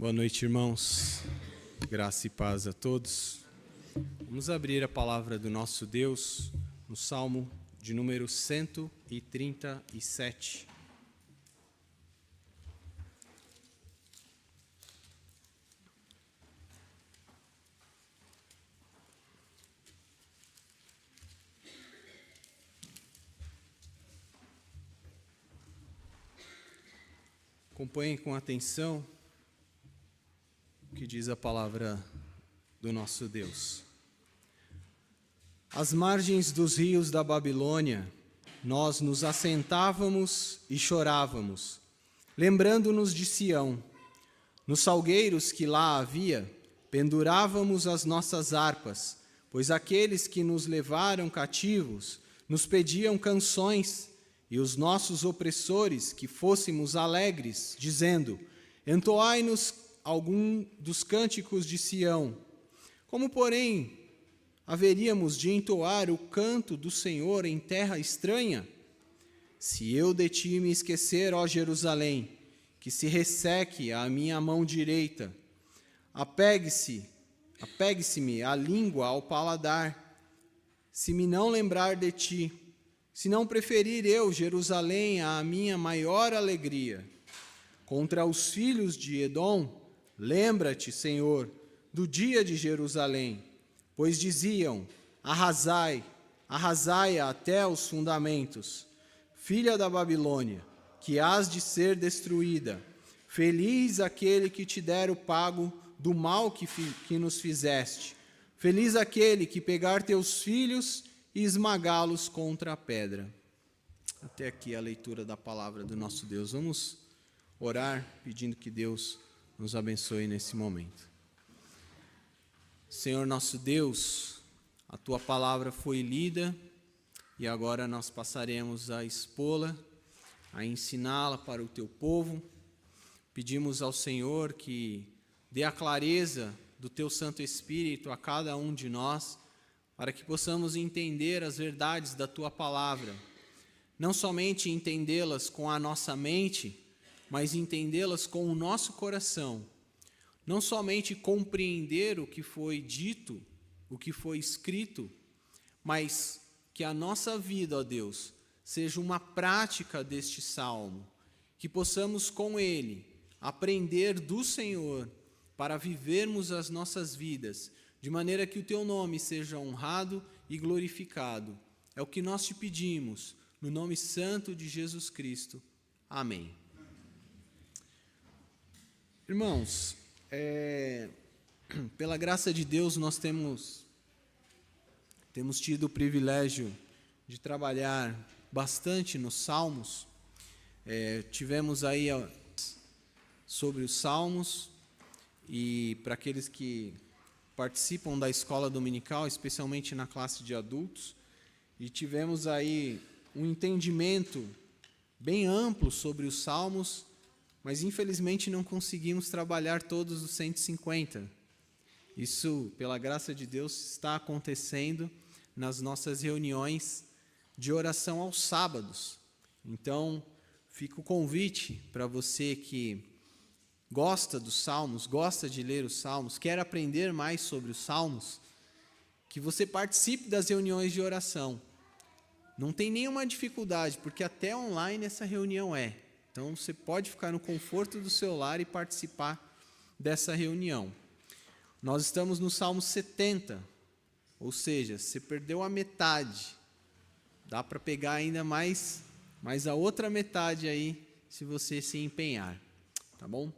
Boa noite, irmãos. Graça e paz a todos. Vamos abrir a palavra do nosso Deus no Salmo de número 137. Acompanhem com atenção o que diz a palavra do nosso Deus. Às margens dos rios da Babilônia, nós nos assentávamos e chorávamos, lembrando-nos de Sião. Nos salgueiros que lá havia, pendurávamos as nossas harpas, pois aqueles que nos levaram cativos nos pediam canções, e os nossos opressores que fôssemos alegres, dizendo: entoai-nos algum dos cânticos de Sião. Como, porém, haveríamos de entoar o canto do Senhor em terra estranha? Se eu de ti me esquecer, ó Jerusalém, que se resseque a minha mão direita, apegue-se-me a língua ao paladar, se me não lembrar de ti, se não preferir eu, Jerusalém, a minha maior alegria. Contra os filhos de Edom, lembra-te, Senhor, do dia de Jerusalém, pois diziam: arrasai, arrasai-a até os fundamentos. Filha da Babilônia, que hás de ser destruída, feliz aquele que te der o pago do mal que nos fizeste. Feliz aquele que pegar teus filhos e esmagá-los contra a pedra. Até aqui a leitura da palavra do nosso Deus. Vamos orar pedindo que Deus nos abençoe nesse momento. Senhor nosso Deus, a Tua palavra foi lida e agora nós passaremos a expô-la, a ensiná-la para o Teu povo. Pedimos ao Senhor que dê a clareza do Teu Santo Espírito a cada um de nós, para que possamos entender as verdades da Tua palavra, não somente entendê-las com a nossa mente, mas entendê-las com o nosso coração, não somente compreender o que foi dito, o que foi escrito, mas que a nossa vida, ó Deus, seja uma prática deste salmo, que possamos com ele aprender do Senhor para vivermos as nossas vidas, de maneira que o Teu nome seja honrado e glorificado. É o que nós te pedimos, no nome santo de Jesus Cristo. Amém. Irmãos, pela graça de Deus, nós temos tido o privilégio de trabalhar bastante nos Salmos. Tivemos aí sobre os Salmos, e para aqueles que participam da escola dominical, especialmente na classe de adultos, e tivemos aí um entendimento bem amplo sobre os Salmos, mas infelizmente não conseguimos trabalhar todos os 150. Isso, pela graça de Deus, está acontecendo nas nossas reuniões de oração aos sábados. Então, fica o convite para você que gosta dos Salmos, gosta de ler os Salmos, quer aprender mais sobre os Salmos, que você participe das reuniões de oração. Não tem nenhuma dificuldade, porque até online essa reunião é. Então, você pode ficar no conforto do seu lar e participar dessa reunião. Nós estamos no Salmo 70, ou seja, você perdeu a metade. Dá para pegar ainda mais a outra metade aí, se você se empenhar. Tá bom?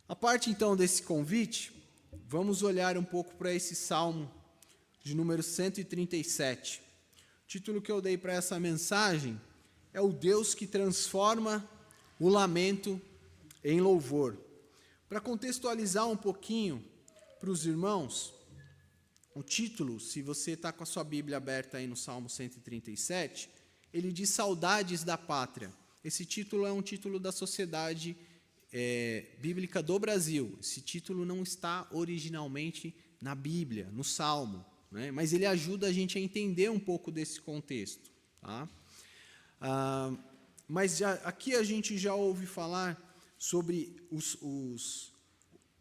A parte, então, desse convite, vamos olhar um pouco para esse Salmo de número 137. O título que eu dei para essa mensagem é O Deus que Transforma o Lamento em Louvor. Para contextualizar um pouquinho para os irmãos, o título, se você está com a sua Bíblia aberta aí no Salmo 137, ele diz Saudades da Pátria. Esse título é um título da Sociedade Bíblica do Brasil. Esse título não está originalmente na Bíblia, no Salmo, né? Mas ele ajuda a gente a entender um pouco desse contexto. Tá? Mas aqui a gente já ouve falar sobre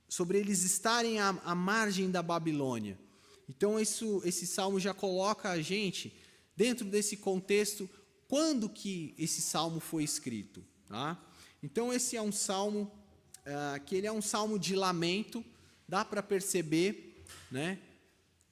sobre eles estarem à margem da Babilônia. Então, esse salmo já coloca a gente dentro desse contexto, quando que esse salmo foi escrito. Tá? Então, esse é um salmo, que ele é um salmo de lamento, dá para perceber, né,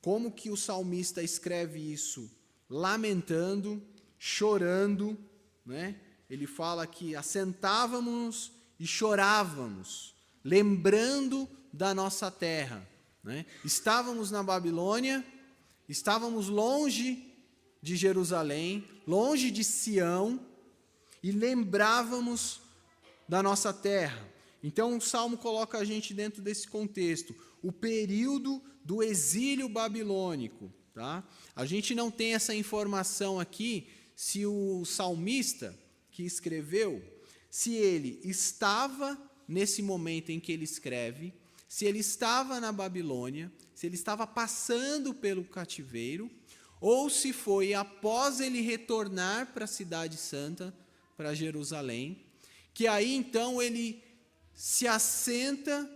como que o salmista escreve isso, lamentando, chorando, né? Ele fala que assentávamos e chorávamos, lembrando da nossa terra, né? Estávamos na Babilônia, estávamos longe de Jerusalém, longe de Sião, e lembrávamos da nossa terra. Então, o Salmo coloca a gente dentro desse contexto, o período do exílio babilônico. Tá? A gente não tem essa informação aqui, se o salmista que escreveu, se ele estava nesse momento em que ele escreve, se ele estava na Babilônia, se ele estava passando pelo cativeiro, ou se foi após ele retornar para a Cidade Santa, para Jerusalém, que aí então ele se assenta,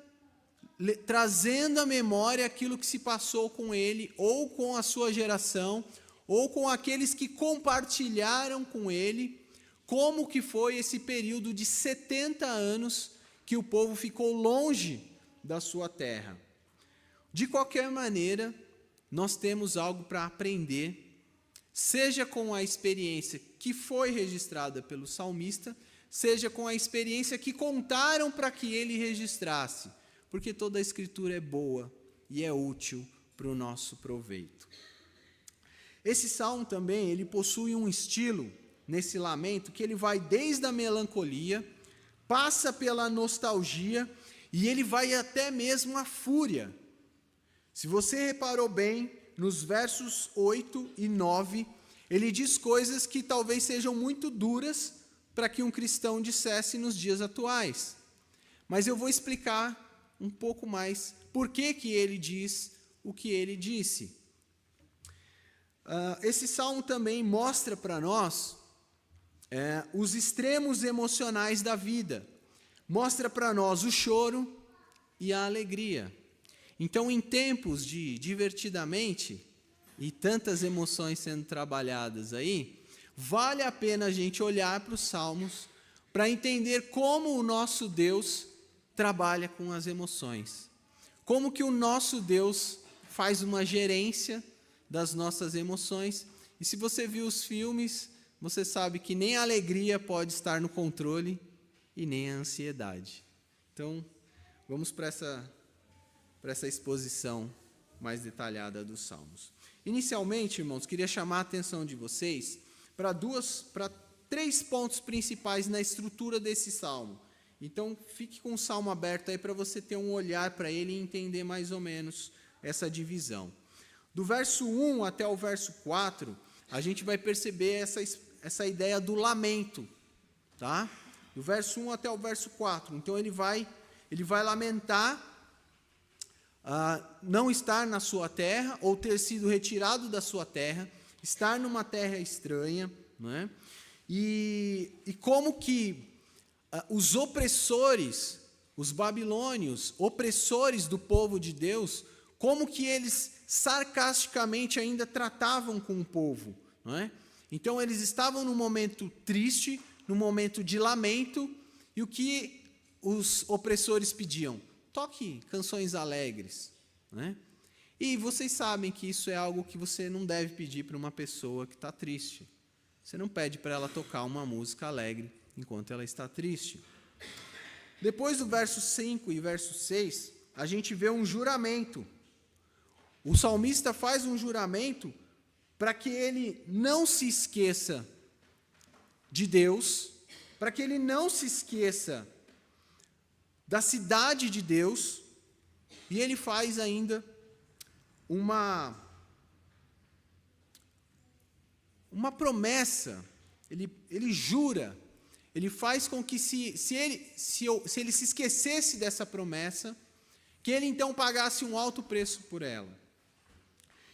trazendo à memória aquilo que se passou com ele, ou com a sua geração, ou com aqueles que compartilharam com ele, como que foi esse período de 70 anos que o povo ficou longe da sua terra. De qualquer maneira, nós temos algo para aprender, seja com a experiência que foi registrada pelo salmista, seja com a experiência que contaram para que ele registrasse, porque toda a Escritura é boa e é útil para o nosso proveito. Esse salmo também, ele possui um estilo, nesse lamento, que ele vai desde a melancolia, passa pela nostalgia, e ele vai até mesmo à fúria. Se você reparou bem, nos versos 8 e 9, ele diz coisas que talvez sejam muito duras para que um cristão dissesse nos dias atuais. Mas eu vou explicar um pouco mais por que ele diz o que ele disse. Esse salmo também mostra para nós os extremos emocionais da vida. Mostra para nós o choro e a alegria. Então, em tempos de divertidamente e tantas emoções sendo trabalhadas aí, vale a pena a gente olhar para os salmos para entender como o nosso Deus trabalha com as emoções. Como que o nosso Deus faz uma gerência das nossas emoções. E se você viu os filmes, você sabe que nem a alegria pode estar no controle e nem a ansiedade. Então, vamos para essa exposição mais detalhada dos Salmos. Inicialmente, irmãos, queria chamar a atenção de vocês para 3 pontos principais na estrutura desse Salmo. Então, fique com o Salmo aberto aí para você ter um olhar para ele e entender mais ou menos essa divisão. Do verso 1 até o verso 4, a gente vai perceber essa ideia do lamento, tá? Do verso 1 até o verso 4. Então, ele vai lamentar não estar na sua terra, ou ter sido retirado da sua terra, estar numa terra estranha, né? E como que os opressores, os babilônios, opressores do povo de Deus, como que eles sarcasticamente ainda tratavam com o povo, não é? Então, eles estavam num momento triste, num momento de lamento, e o que os opressores pediam? Toque canções alegres, né? E vocês sabem que isso é algo que você não deve pedir para uma pessoa que está triste. Você não pede para ela tocar uma música alegre enquanto ela está triste. Depois do verso 5 e verso 6, a gente vê um juramento. O salmista faz um juramento para que ele não se esqueça de Deus, para que ele não se esqueça da cidade de Deus, e ele faz ainda uma promessa, ele jura, ele faz com que se ele se esquecesse dessa promessa, que ele então pagasse um alto preço por ela.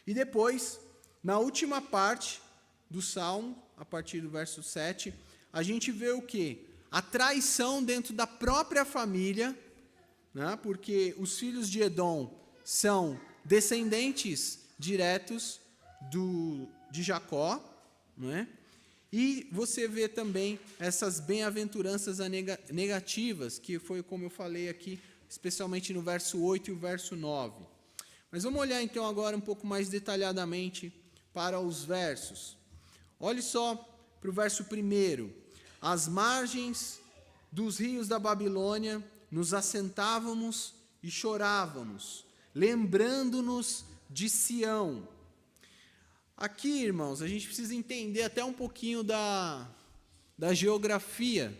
E depois, na última parte do Salmo, a partir do verso 7, a gente vê o quê? A traição dentro da própria família, né? Porque os filhos de Edom são descendentes diretos de Jacó, né? E você vê também essas bem-aventuranças negativas, que foi como eu falei aqui, especialmente no verso 8 e o verso 9. Mas vamos olhar então agora um pouco mais detalhadamente para os versos. Olhe só para o verso 1. Às margens dos rios da Babilônia, nos assentávamos e chorávamos, lembrando-nos de Sião. Aqui, irmãos, a gente precisa entender até um pouquinho da geografia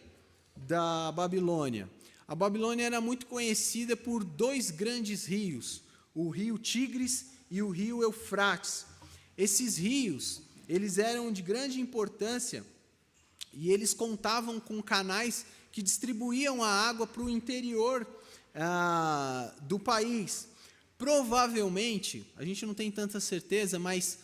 da Babilônia. A Babilônia era muito conhecida por 2 grandes rios, o rio Tigres e o rio Eufrates. Esses rios, eles eram de grande importância e eles contavam com canais que distribuíam a água para o interior do país. Provavelmente, a gente não tem tanta certeza, mas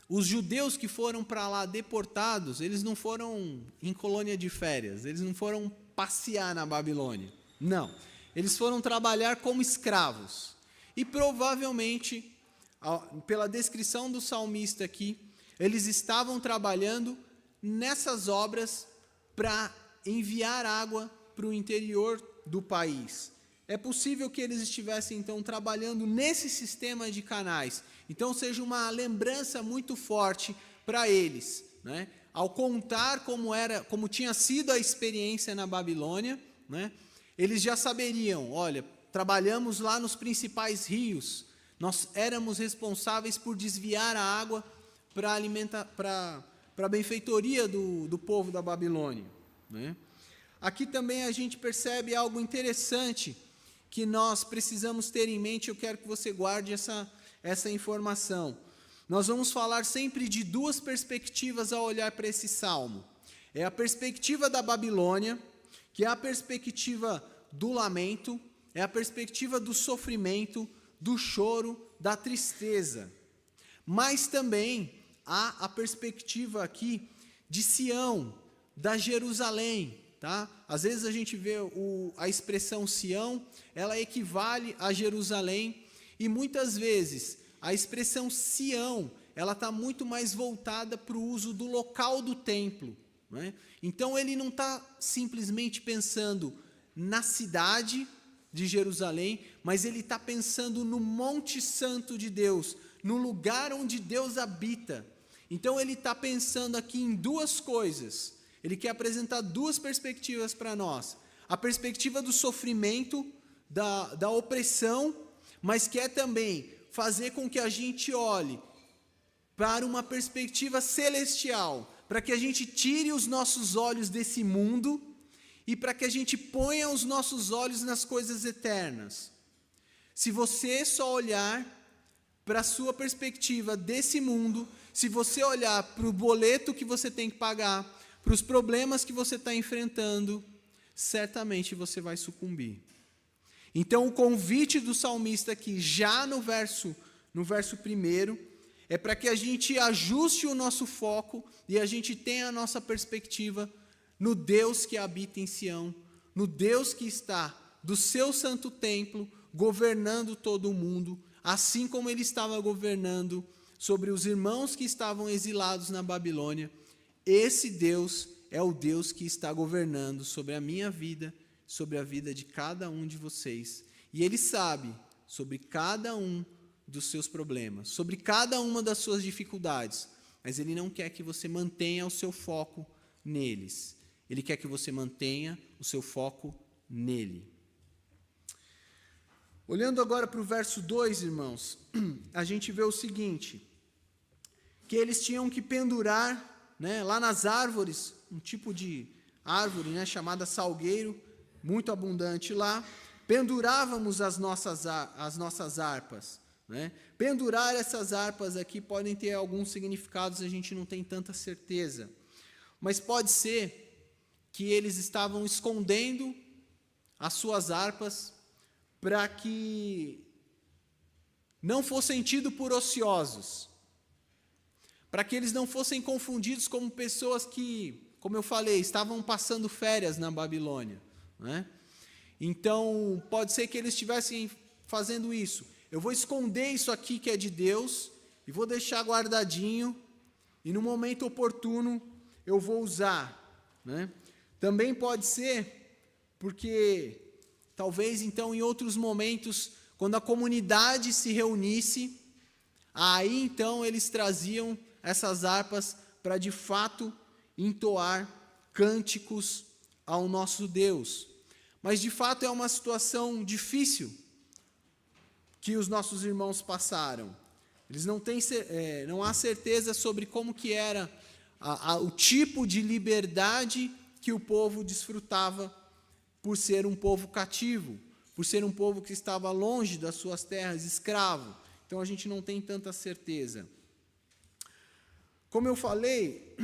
os judeus que foram para lá deportados, eles não foram em colônia de férias, eles não foram passear na Babilônia. Não, eles foram trabalhar como escravos. E provavelmente, pela descrição do salmista aqui, eles estavam trabalhando nessas obras para enviar água para o interior do país. É possível que eles estivessem, então, trabalhando nesse sistema de canais. Então, seja uma lembrança muito forte para eles, né? Ao contar como tinha sido a experiência na Babilônia, né? Eles já saberiam, olha, trabalhamos lá nos principais rios, nós éramos responsáveis por desviar a água para a benfeitoria do povo da Babilônia, né? Aqui também a gente percebe algo interessante que nós precisamos ter em mente. Eu quero que você guarde essa informação. Nós vamos falar sempre de 2 perspectivas ao olhar para esse salmo. É a perspectiva da Babilônia, que é a perspectiva do lamento, é a perspectiva do sofrimento, do choro, da tristeza. Mas também há a perspectiva aqui de Sião, da Jerusalém, tá? Às vezes a gente vê a expressão Sião, ela equivale a Jerusalém, e muitas vezes a expressão Sião, ela está muito mais voltada para o uso do local do templo, né? Então ele não está simplesmente pensando na cidade de Jerusalém, mas ele está pensando no Monte Santo de Deus, no lugar onde Deus habita. Então ele está pensando aqui em 2 coisas. Ele quer apresentar 2 perspectivas para nós. A perspectiva do sofrimento, da opressão, mas quer também fazer com que a gente olhe para uma perspectiva celestial, para que a gente tire os nossos olhos desse mundo e para que a gente ponha os nossos olhos nas coisas eternas. Se você só olhar para a sua perspectiva desse mundo, se você olhar para o boleto que você tem que pagar, para os problemas que você está enfrentando, certamente você vai sucumbir. Então, o convite do salmista aqui, já no verso 1, é para que a gente ajuste o nosso foco e a gente tenha a nossa perspectiva no Deus que habita em Sião, no Deus que está do seu santo templo, governando todo o mundo, assim como ele estava governando sobre os irmãos que estavam exilados na Babilônia. Esse Deus é o Deus que está governando sobre a minha vida, sobre a vida de cada um de vocês. E Ele sabe sobre cada um dos seus problemas, sobre cada uma das suas dificuldades, mas Ele não quer que você mantenha o seu foco neles. Ele quer que você mantenha o seu foco nele. Olhando agora para o verso 2, irmãos, a gente vê o seguinte, que eles tinham que pendurar, né, lá nas árvores, um tipo de árvore, né, chamada salgueiro, muito abundante lá, pendurávamos as nossas harpas, né? Pendurar essas harpas aqui podem ter alguns significados, a gente não tem tanta certeza, mas pode ser que eles estavam escondendo as suas harpas para que não fossem tidos por ociosos, para que eles não fossem confundidos como pessoas que, como eu falei, estavam passando férias na Babilônia, né? Então, pode ser que eles estivessem fazendo isso. Eu vou esconder isso aqui que é de Deus e vou deixar guardadinho, e no momento oportuno eu vou usar, né? Também pode ser porque talvez então em outros momentos, quando a comunidade se reunisse, aí então eles traziam essas harpas para de fato entoar cânticos ao nosso Deus. Mas de fato é uma situação difícil que os nossos irmãos passaram. Eles não há certeza sobre como que era o tipo de liberdade que o povo desfrutava por ser um povo cativo, por ser um povo que estava longe das suas terras, escravo. Então a gente não tem tanta certeza. Como eu falei,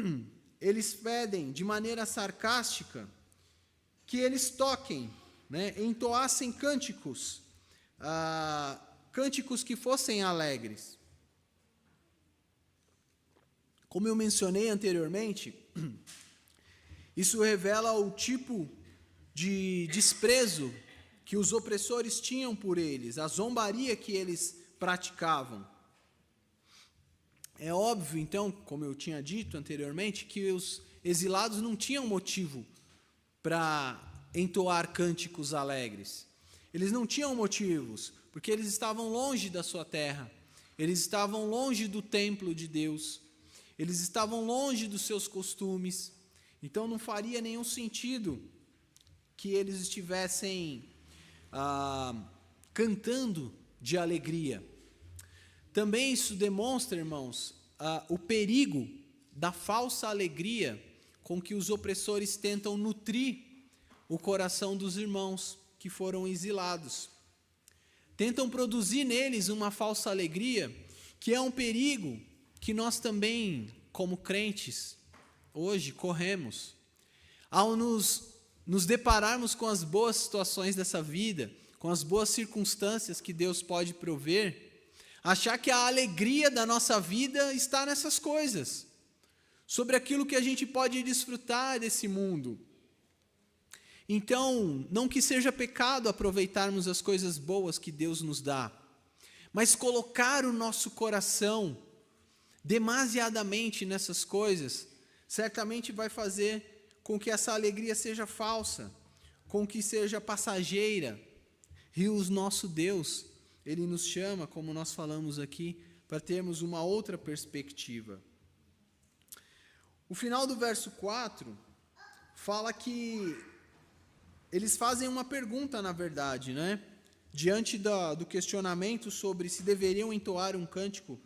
eles pedem de maneira sarcástica que eles toquem, né, entoassem cânticos, cânticos que fossem alegres. Como eu mencionei anteriormente, isso revela o tipo de desprezo que os opressores tinham por eles, a zombaria que eles praticavam. É óbvio, então, como eu tinha dito anteriormente, que os exilados não tinham motivo para entoar cânticos alegres. Eles não tinham motivos, porque eles estavam longe da sua terra, eles estavam longe do templo de Deus, eles estavam longe dos seus costumes, então não faria nenhum sentido que eles estivessem cantando de alegria. Também isso demonstra, irmãos, o perigo da falsa alegria com que os opressores tentam nutrir o coração dos irmãos que foram exilados. Tentam produzir neles uma falsa alegria, que é um perigo que nós também, como crentes, hoje corremos. Ao nos depararmos com as boas situações dessa vida, com as boas circunstâncias que Deus pode prover, achar que a alegria da nossa vida está nessas coisas, sobre aquilo que a gente pode desfrutar desse mundo. Então, não que seja pecado aproveitarmos as coisas boas que Deus nos dá, mas colocar o nosso coração demasiadamente nessas coisas, certamente vai fazer com que essa alegria seja falsa, com que seja passageira. E o nosso Deus, Ele nos chama, como nós falamos aqui, para termos uma outra perspectiva. O final do verso 4 fala que eles fazem uma pergunta, na verdade, né? Diante do questionamento sobre se deveriam entoar um cântico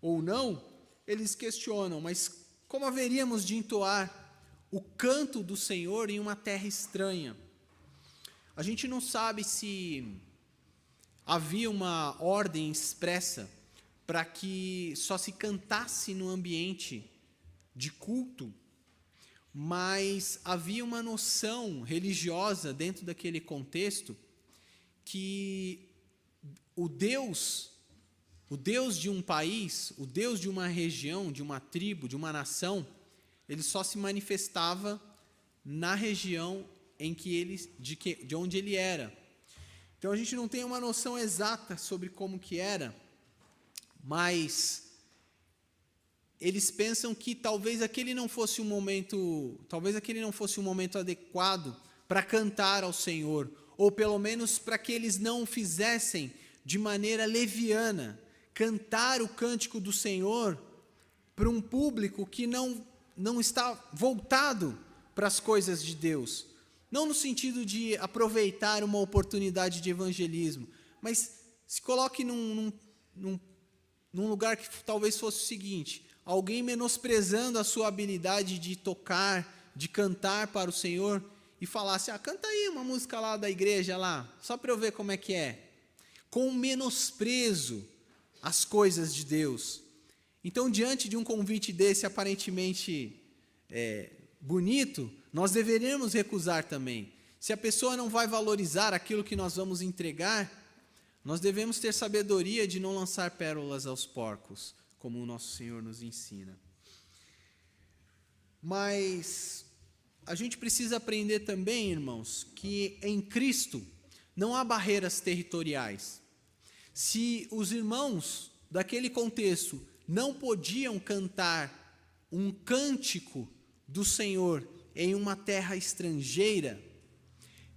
ou não, eles questionam, mas como haveríamos de entoar o canto do Senhor em uma terra estranha? A gente não sabe se havia uma ordem expressa para que só se cantasse no ambiente de culto, mas havia uma noção religiosa dentro daquele contexto que o Deus de um país, o Deus de uma região, de uma tribo, de uma nação, ele só se manifestava na região de onde ele era. Então a gente não tem uma noção exata sobre como que era, mas eles pensam que talvez aquele não fosse um momento adequado para cantar ao Senhor, ou pelo menos para que eles não fizessem de maneira leviana, cantar o cântico do Senhor para um público que não está voltado para as coisas de Deus. Não no sentido de aproveitar uma oportunidade de evangelismo, mas se coloque num lugar que talvez fosse o seguinte: alguém menosprezando a sua habilidade de tocar, de cantar para o Senhor, e falasse: canta aí uma música lá da igreja, lá, só para eu ver como é que é. Com menosprezo às coisas de Deus. Então, diante de um convite desse aparentemente bonito, nós deveríamos recusar também. Se a pessoa não vai valorizar aquilo que nós vamos entregar, nós devemos ter sabedoria de não lançar pérolas aos porcos, como o nosso Senhor nos ensina. Mas a gente precisa aprender também, irmãos, que em Cristo não há barreiras territoriais. Se os irmãos daquele contexto não podiam cantar um cântico do Senhor em uma terra estrangeira,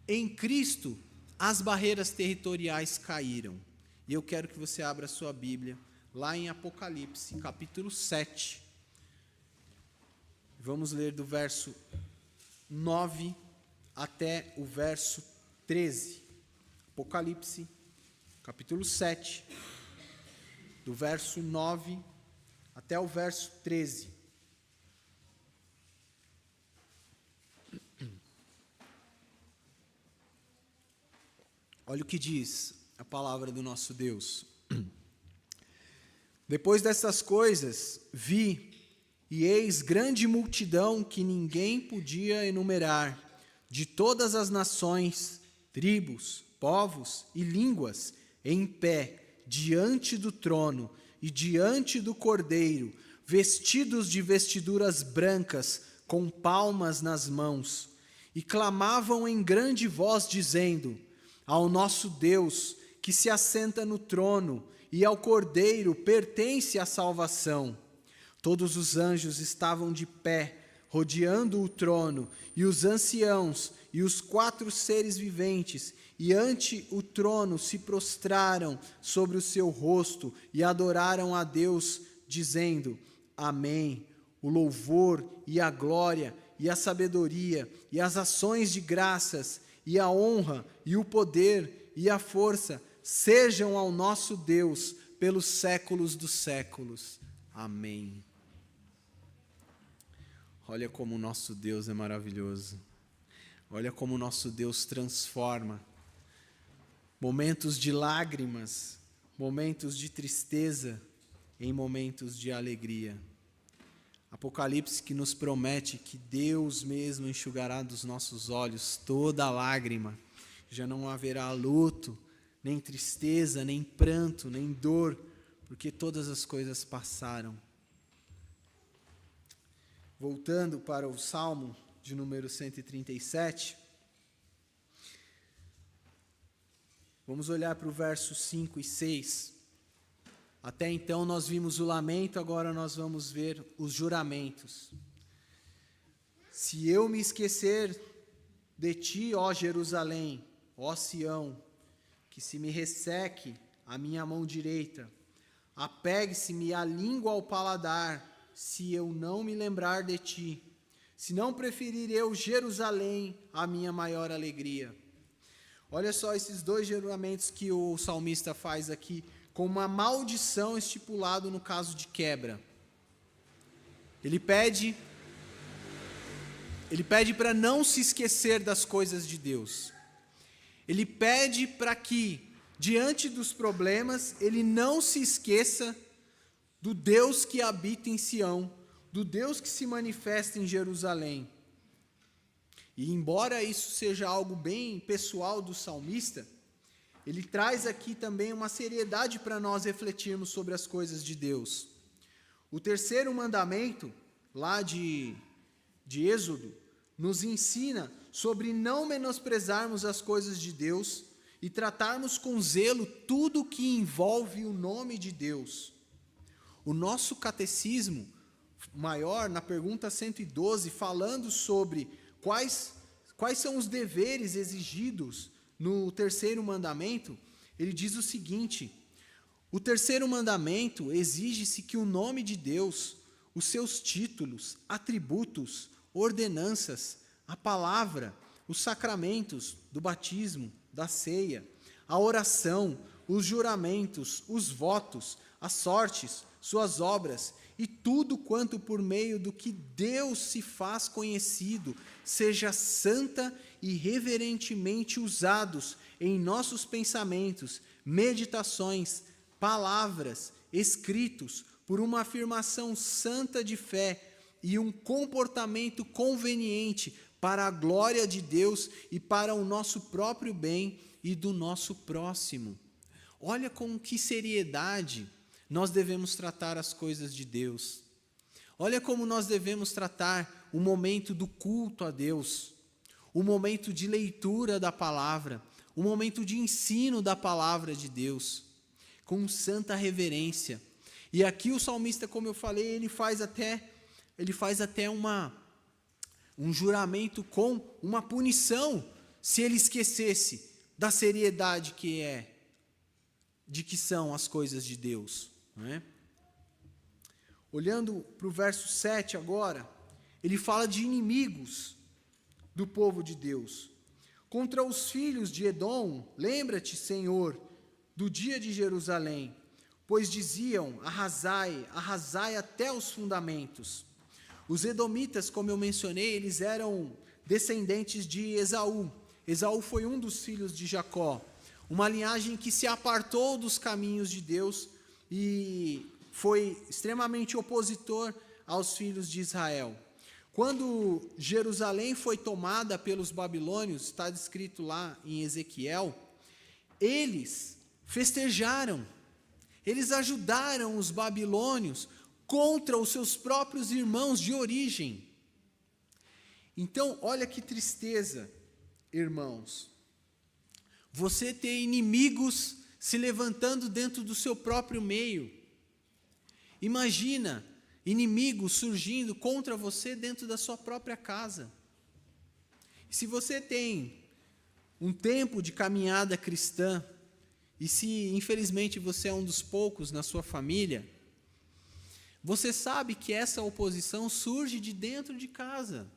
em Cristo as barreiras territoriais caíram. E eu quero que você abra a sua Bíblia lá em Apocalipse, capítulo 7. Vamos ler do verso 9 até o verso 13. Apocalipse, capítulo 7, do verso 9 até o verso 13. Olha o que diz a palavra do nosso Deus. Depois dessas coisas, vi, e eis grande multidão que ninguém podia enumerar, de todas as nações, tribos, povos e línguas, em pé, diante do trono e diante do Cordeiro, vestidos de vestiduras brancas, com palmas nas mãos, e clamavam em grande voz, dizendo: ao nosso Deus, que se assenta no trono, e ao Cordeiro pertence a salvação. Todos os anjos estavam de pé, rodeando o trono, e os anciãos e os 4 seres viventes, e ante o trono se prostraram sobre o seu rosto e adoraram a Deus, dizendo: Amém. O louvor e a glória e a sabedoria e as ações de graças e a honra e o poder e a força sejam ao nosso Deus pelos séculos dos séculos. Amém. Olha como o nosso Deus é maravilhoso. Olha como o nosso Deus transforma momentos de lágrimas, momentos de tristeza em momentos de alegria. Apocalipse que nos promete que Deus mesmo enxugará dos nossos olhos toda lágrima. Já não haverá luto, nem tristeza, nem pranto, nem dor, porque todas as coisas passaram. Voltando para o Salmo de número 137, vamos olhar para o verso 5 e 6. Até então nós vimos o lamento, agora nós vamos ver os juramentos. Se eu me esquecer de ti, ó Jerusalém, ó Sião, que se me resseque a minha mão direita, apegue-se-me a língua ao paladar, se eu não me lembrar de ti, se não preferir eu Jerusalém, a minha maior alegria. Olha só esses 2 juramentos que o salmista faz aqui, com uma maldição estipulado no caso de quebra. Ele pede para não se esquecer das coisas de Deus. Ele pede para que, diante dos problemas, ele não se esqueça do Deus que habita em Sião, do Deus que se manifesta em Jerusalém. E embora isso seja algo bem pessoal do salmista, ele traz aqui também uma seriedade para nós refletirmos sobre as coisas de Deus. O 3º mandamento, lá de Êxodo, nos ensina sobre não menosprezarmos as coisas de Deus e tratarmos com zelo tudo o que envolve o nome de Deus. O nosso catecismo maior, na pergunta 112, falando sobre quais são os deveres exigidos no 3º mandamento, ele diz o seguinte: o 3º mandamento exige-se que o nome de Deus, os seus títulos, atributos, ordenanças, a palavra, os sacramentos do batismo, da ceia, a oração, os juramentos, os votos, as sortes, suas obras e tudo quanto por meio do que Deus se faz conhecido, seja santa e reverentemente usados em nossos pensamentos, meditações, palavras, escritos, por uma afirmação santa de fé e um comportamento conveniente para a glória de Deus e para o nosso próprio bem e do nosso próximo. Olha com que seriedade nós devemos tratar as coisas de Deus. Olha como nós devemos tratar o momento do culto a Deus, o momento de leitura da palavra, o momento de ensino da palavra de Deus, com santa reverência. E aqui o salmista, como eu falei, ele faz até um juramento com uma punição, se ele esquecesse da seriedade de que são as coisas de Deus, não é? Olhando para o verso 7 agora, ele fala de inimigos do povo de Deus. Contra os filhos de Edom, lembra-te, Senhor, do dia de Jerusalém, pois diziam, arrasai, arrasai até os fundamentos. Os edomitas, como eu mencionei, eles eram descendentes de Esaú. Esaú foi um dos filhos de Jacó, uma linhagem que se apartou dos caminhos de Deus e foi extremamente opositor aos filhos de Israel. Quando Jerusalém foi tomada pelos babilônios, está descrito lá em Ezequiel, eles festejaram, eles ajudaram os babilônios contra os seus próprios irmãos de origem. Então, olha que tristeza, irmãos. Você ter inimigos se levantando dentro do seu próprio meio. Imagina inimigos surgindo contra você dentro da sua própria casa. Se você tem um tempo de caminhada cristã, e se infelizmente você é um dos poucos na sua família, você sabe que essa oposição surge de dentro de casa.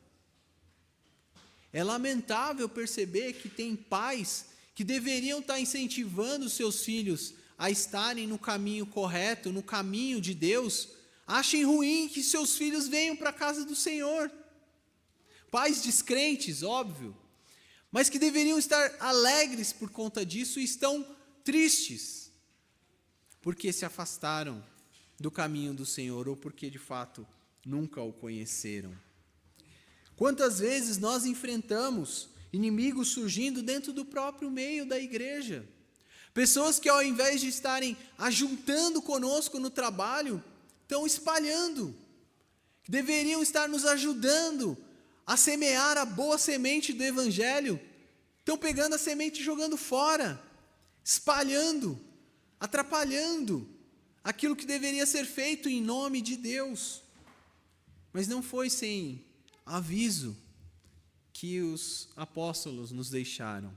É lamentável perceber que tem pais que deveriam estar incentivando seus filhos a estarem no caminho correto, no caminho de Deus, achem ruim que seus filhos venham para a casa do Senhor. Pais descrentes, óbvio, mas que deveriam estar alegres por conta disso e estão tristes, porque se afastaram do caminho do Senhor ou porque de fato nunca o conheceram. Quantas vezes nós enfrentamos inimigos surgindo dentro do próprio meio da igreja? Pessoas que ao invés de estarem ajuntando conosco no trabalho, estão espalhando, que deveriam estar nos ajudando a semear a boa semente do Evangelho, estão pegando a semente e jogando fora, espalhando, atrapalhando aquilo que deveria ser feito em nome de Deus. Mas não foi sem aviso que os apóstolos nos deixaram.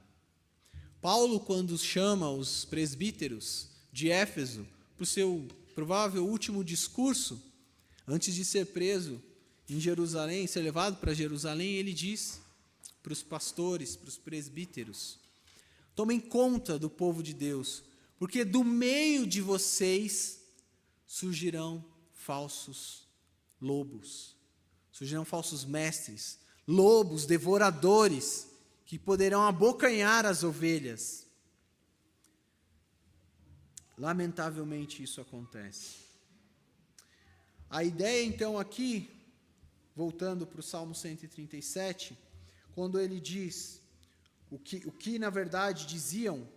Paulo, quando chama os presbíteros de Éfeso para o seu provável último discurso, antes de ser preso em Jerusalém, ser levado para Jerusalém, ele diz para os pastores, para os presbíteros: tomem conta do povo de Deus, porque do meio de vocês surgirão falsos lobos, surgirão falsos mestres, lobos, devoradores, que poderão abocanhar as ovelhas. Lamentavelmente isso acontece. A ideia então aqui, voltando para o Salmo 137, quando ele diz o que na verdade diziam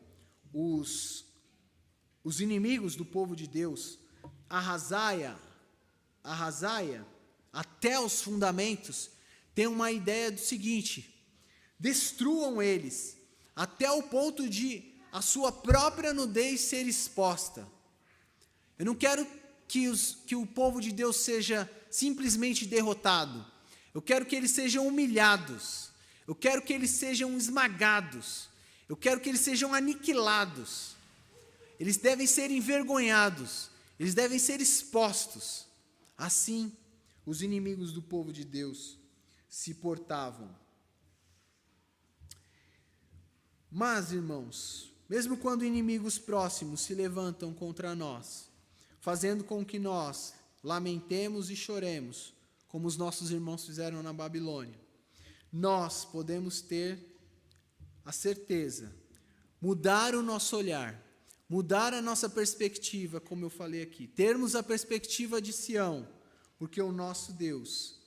os inimigos do povo de Deus, arrasaia até os fundamentos, tem uma ideia do seguinte: destruam eles, até o ponto de a sua própria nudez ser exposta. Eu não quero que o povo de Deus seja simplesmente derrotado. Eu quero que eles sejam humilhados. Eu quero que eles sejam esmagados. Eu quero que eles sejam aniquilados. Eles devem ser envergonhados. Eles devem ser expostos. Assim, os inimigos do povo de Deus se portavam. Mas, irmãos, mesmo quando inimigos próximos se levantam contra nós, fazendo com que nós lamentemos e choremos, como os nossos irmãos fizeram na Babilônia, nós podemos ter a certeza, mudar o nosso olhar, mudar a nossa perspectiva, como eu falei aqui, termos a perspectiva de Sião, porque o nosso Deus,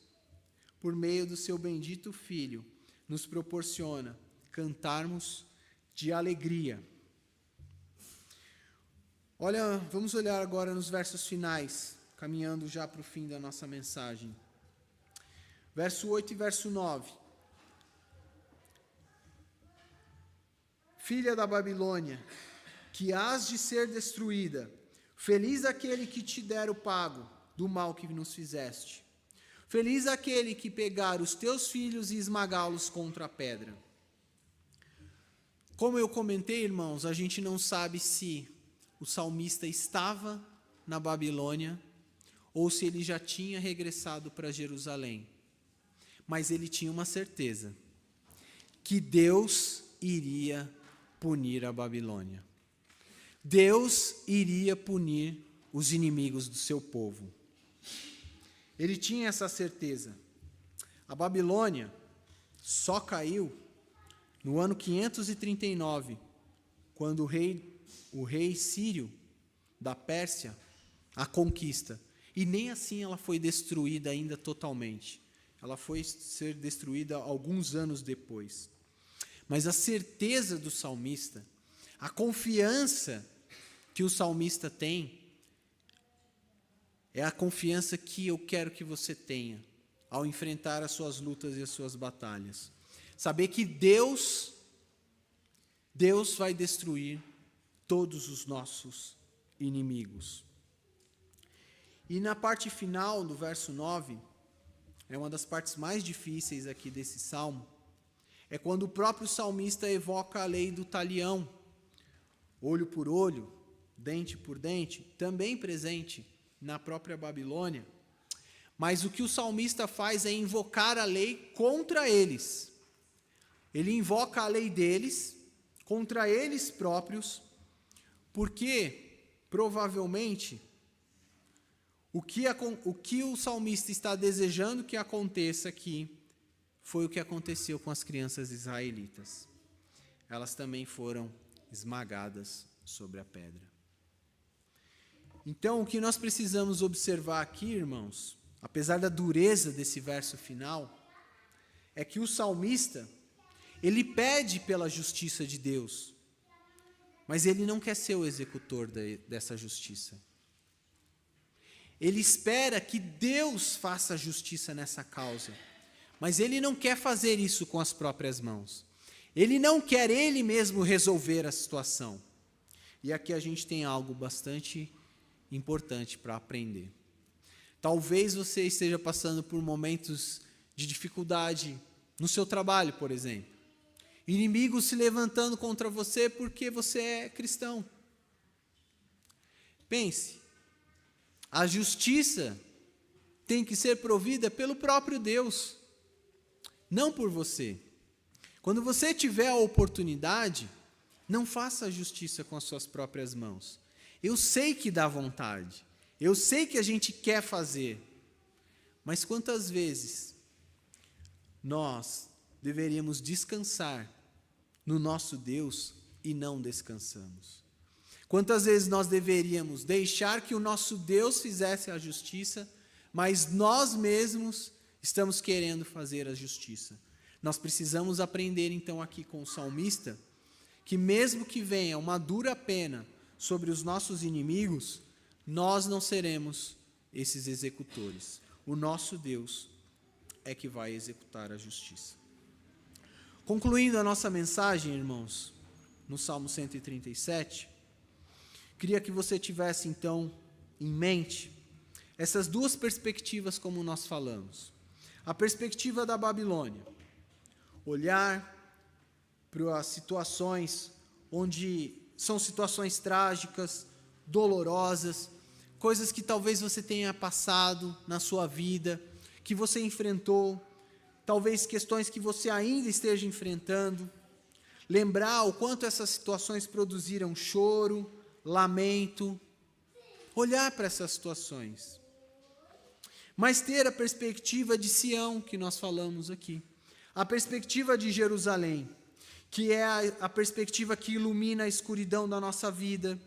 por meio do seu bendito Filho, nos proporciona cantarmos de alegria. Olha, vamos olhar agora nos versos finais caminhando já para o fim da nossa mensagem. Verso 8 e verso 9. Filha da Babilônia, que hás de ser destruída, feliz aquele que te der o pago do mal que nos fizeste. Feliz aquele que pegar os teus filhos e esmagá-los contra a pedra. Como eu comentei, irmãos, a gente não sabe se o salmista estava na Babilônia ou se ele já tinha regressado para Jerusalém. Mas ele tinha uma certeza, que Deus iria punir a Babilônia. Deus iria punir os inimigos do seu povo. Ele tinha essa certeza. A Babilônia só caiu no ano 539, quando o rei Sírio da Pérsia a conquista. E nem assim ela foi destruída ainda totalmente. Ela foi ser destruída alguns anos depois. Mas a certeza do salmista, a confiança que o salmista tem, é a confiança que eu quero que você tenha ao enfrentar as suas lutas e as suas batalhas. Saber que Deus vai destruir todos os nossos inimigos. E na parte final do verso 9, é uma das partes mais difíceis aqui desse salmo, é quando o próprio salmista evoca a lei do talião, olho por olho, dente por dente, também presente na própria Babilônia. Mas o que o salmista faz é invocar a lei contra eles. Ele invoca a lei deles, contra eles próprios, porque, provavelmente, o que o salmista está desejando que aconteça aqui foi o que aconteceu com as crianças israelitas. Elas também foram esmagadas sobre a pedra. Então, o que nós precisamos observar aqui, irmãos, apesar da dureza desse verso final, é que o salmista, ele pede pela justiça de Deus, mas ele não quer ser o executor dessa justiça. Ele espera que Deus faça justiça nessa causa, mas ele não quer fazer isso com as próprias mãos. Ele não quer ele mesmo resolver a situação. E aqui a gente tem algo bastante importante para aprender. Talvez você esteja passando por momentos de dificuldade no seu trabalho, por exemplo. Inimigos se levantando contra você porque você é cristão. Pense, a justiça tem que ser provida pelo próprio Deus, não por você. Quando você tiver a oportunidade, não faça a justiça com as suas próprias mãos. Eu sei que dá vontade, eu sei que a gente quer fazer, mas quantas vezes nós deveríamos descansar no nosso Deus e não descansamos? Quantas vezes nós deveríamos deixar que o nosso Deus fizesse a justiça, mas nós mesmos estamos querendo fazer a justiça? Nós precisamos aprender então aqui com o salmista, que mesmo que venha uma dura pena sobre os nossos inimigos, nós não seremos esses executores. O nosso Deus é que vai executar a justiça. Concluindo a nossa mensagem, irmãos, no Salmo 137, queria que você tivesse então em mente essas duas perspectivas como nós falamos. A perspectiva da Babilônia, olhar para as situações onde são situações trágicas, dolorosas, coisas que talvez você tenha passado na sua vida, que você enfrentou, talvez questões que você ainda esteja enfrentando. Lembrar o quanto essas situações produziram choro, lamento. Olhar para essas situações. Mas ter a perspectiva de Sião, que nós falamos aqui. A perspectiva de Jerusalém, que é a perspectiva que ilumina a escuridão da nossa vida,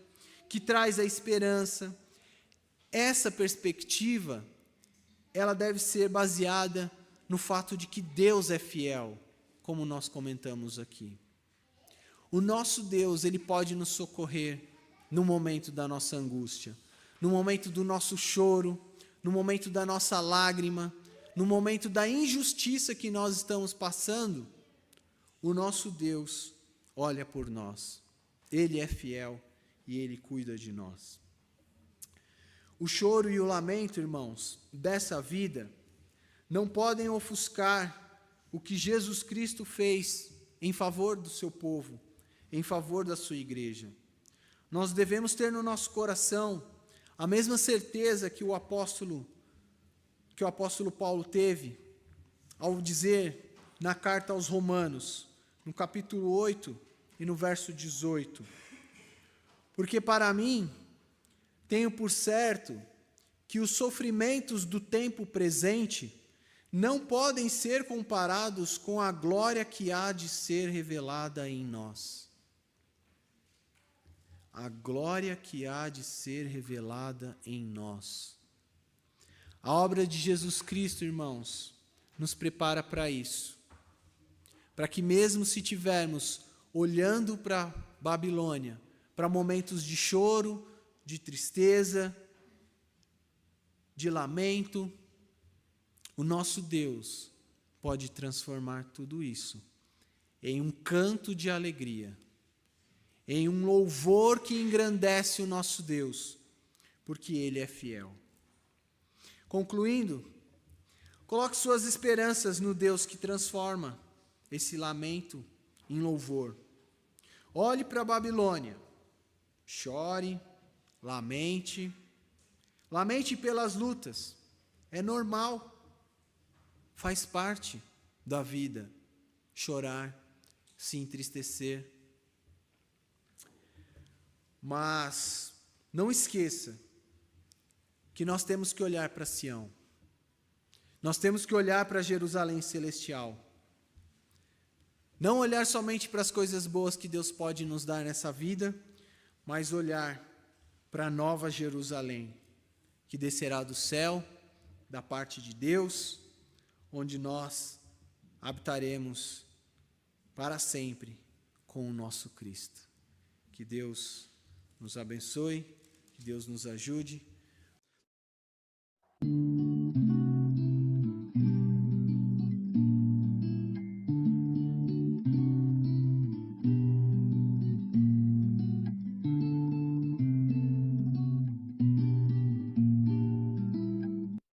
que traz a esperança. Essa perspectiva, ela deve ser baseada no fato de que Deus é fiel, como nós comentamos aqui. O nosso Deus, Ele pode nos socorrer no momento da nossa angústia. no momento do nosso choro, no momento da nossa lágrima, no momento da injustiça que nós estamos passando, o nosso Deus olha por nós. Ele é fiel e Ele cuida de nós. O choro e o lamento, irmãos, dessa vida, não podem ofuscar o que Jesus Cristo fez em favor do seu povo, em favor da sua igreja. Nós devemos ter no nosso coração a mesma certeza que o apóstolo Paulo teve ao dizer na carta aos Romanos, no capítulo 8 e no verso 18. Porque para mim, tenho por certo que os sofrimentos do tempo presente não podem ser comparados com a glória que há de ser revelada em nós. A glória que há de ser revelada em nós. A obra de Jesus Cristo, irmãos, nos prepara para isso. Para que mesmo se tivermos olhando para Babilônia, para momentos de choro, de tristeza, de lamento, o nosso Deus pode transformar tudo isso em um canto de alegria, em um louvor que engrandece o nosso Deus, porque Ele é fiel. Concluindo, coloque suas esperanças no Deus que transforma esse lamento em louvor. Olhe para a Babilônia, chore, lamente pelas lutas, é normal. Faz parte da vida chorar, se entristecer. Mas não esqueça que nós temos que olhar para Sião. Nós temos que olhar para Jerusalém celestial. Não olhar somente para as coisas boas que Deus pode nos dar nessa vida, mas olhar para a nova Jerusalém, que descerá do céu, da parte de Deus, onde nós habitaremos para sempre com o nosso Cristo. Que Deus nos abençoe, que Deus nos ajude